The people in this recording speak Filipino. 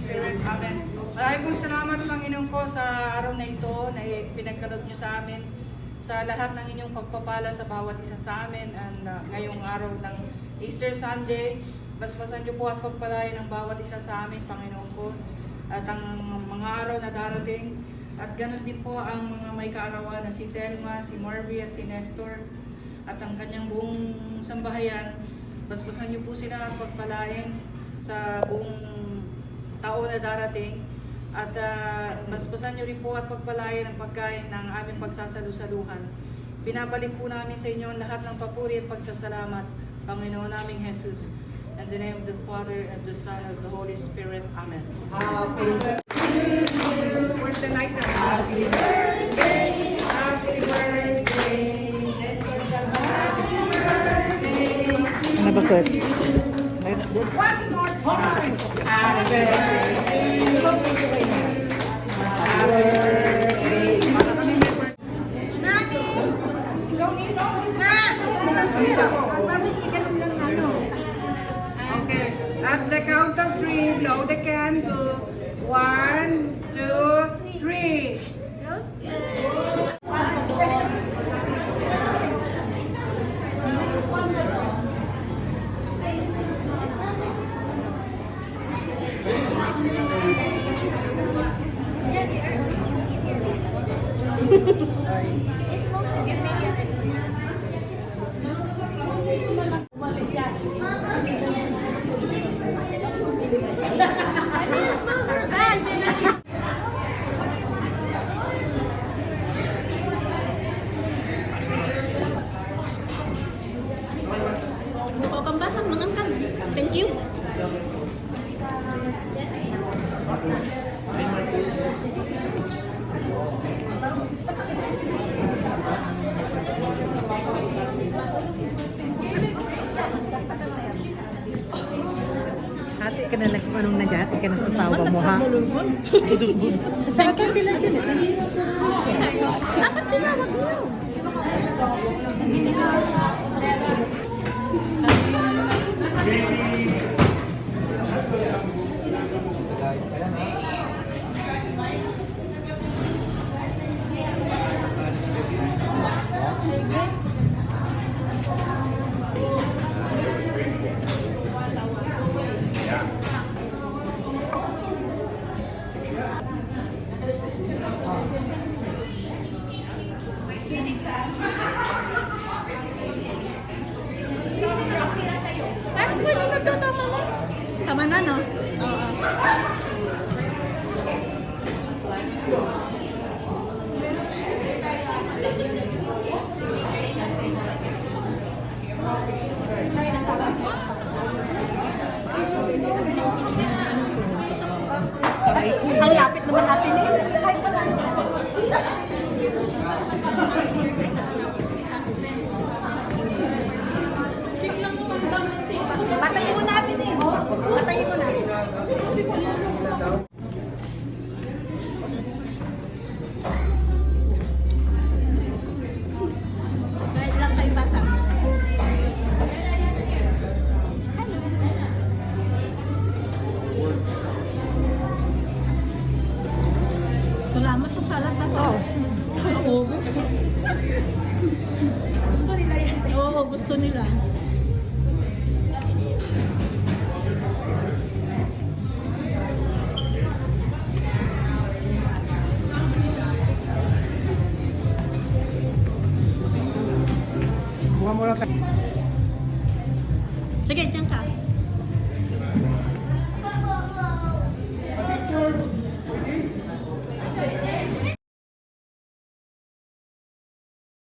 Spirit. Amen. Maraming po salamat, Panginoon ko, sa araw na ito na pinagkaloob niyo sa amin, sa lahat ng inyong pagpapala sa bawat isa sa amin, and ngayong araw ng Easter Sunday. Basbasan niyo po at pagpalain ng bawat isa sa amin, Panginoon ko, at ang mga araw na darating. At ganun din po ang mga may kaarawan na si Telma, si Marvy at si Nestor at ang kanyang buong sambahayan. Basbasan niyo po sila at pagpalain sa buong taon na darating. At basbasan niyo rin po at pagpalain ang pagkain ng aming pagsasalusaluhan. Binabalik po namin sa inyo ang lahat ng papuri at pagsasalamat, Panginoon naming Jesus. In the name of the Father, and the Son, and the Holy Spirit. Amen. Where's the lighter? Happy birthday, happy birthday. Ano ba ko? One more time. Happy birthday. Happy birthday. Mami! Ikaw nito? Ma! Mami, iganong lang ano. Okay. At the count of 3, blow the candle. 1, 2, 3. Pambasang mga angkan. Thank you. Hati ka na lang kung anong nagati ka na sa asawa mo, ha? Saan ka sila dyan? Bakit tinawag mo? Ano pwede na ito? Tama na? Tama na, no? Oo. Ang lapit naman natin eh. Patayin mo natin eh. Patayin mo na. Kahit lang kayo basa. Salamat sa salad na to. Oo. Gusto nila yan. Oo, gusto nila. Buka mo lang. Sige, dyan ka.